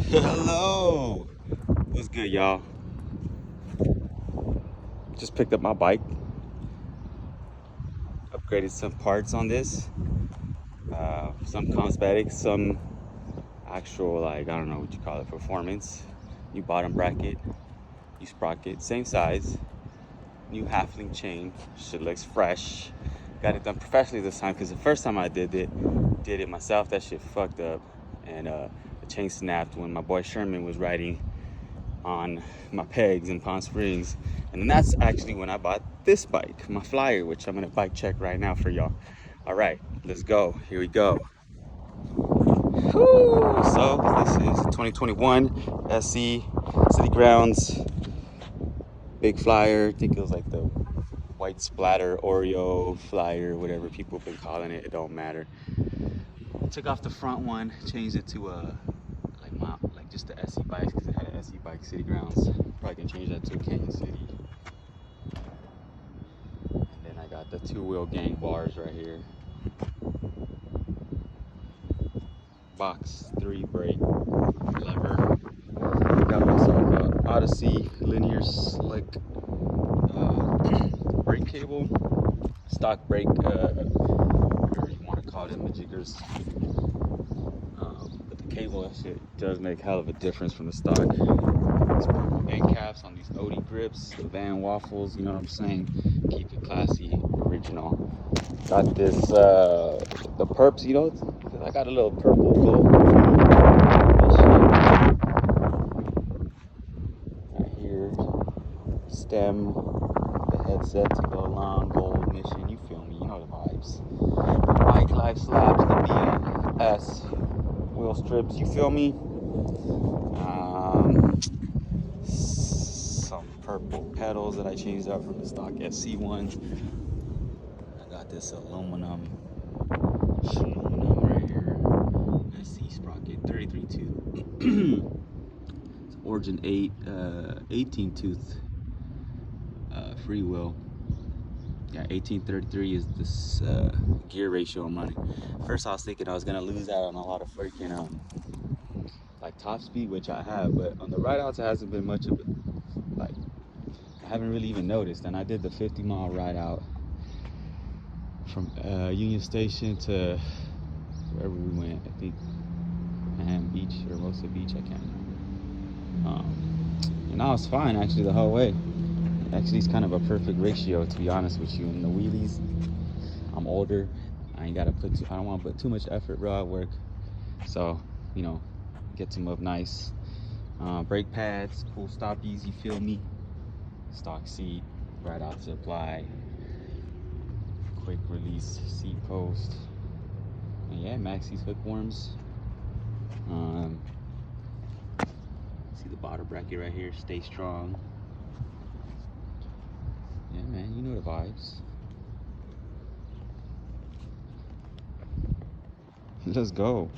Hello. What's good, y'all? Just picked up my bike, upgraded some parts on this. Some cosmetics, some actual, like, I don't know what you call it, performance. New bottom bracket, new sprocket, same size. New halfling chain. Shit looks fresh. Got it done professionally this time because the first time I did it myself. That shit fucked up, and the chain snapped when my boy Sherman was riding on my pegs in Palm Springs. And then that's actually when I bought this bike, my Flyer, which I'm gonna bike check right now for y'all. All right, let's go. Here we go. Whew. So this is 2021 SE City Grounds big Flyer. I think it was like the white splatter Oreo Flyer, whatever people have been calling it. It don't matter. Took off the front one, changed it to a like just the SE bike because it had an SE bike City Grounds. Probably can change that to a Canyon City. And then I got the two-wheel gang bars right here. Box 3 brake lever. Got myself a Odyssey linear slick brake cable. Stock brake, whatever you want to call them, jiggers. But the cable, that shit does make hell of a difference from the stock. These purple end caps on these Odie grips, the Van Waffles, you know what I'm saying? Keep it classy, original. Got this, the perps, you know, I got a little purple glow. Right here, stem, the headset to go along, gold mission, you feel me, you know the vibes. The bike life slabs, the BS wheel strips, you feel me? Some purple pedals that I changed out from the stock SC ones. I got this aluminum right here. SC sprocket, 33 tooth. It's Origin 8, 18 tooth free wheel. Yeah, 1833 is this gear ratio I'm running. First I was thinking I was gonna lose out on a lot of freaking like top speed, which I have, but on the ride outs it hasn't been much of it. Like I haven't really even noticed. And I did the 50-mile ride out from Union Station to wherever we went. I think Manhattan Beach or Hermosa Beach, I can't remember. And I was fine actually the whole way. Actually, it's kind of a perfect ratio, to be honest with you. In the wheelies, I'm older. I ain't gotta put. I don't want to put too much effort, bro, at work. So, you know, get some up nice. Brake pads, pull stop easy. Feel me? Stock seat, right out to apply. Quick release seat post. And yeah, Maxxis hook worms. See the bottom bracket right here. Stay strong. Yeah, man, you know the vibes. Let's go.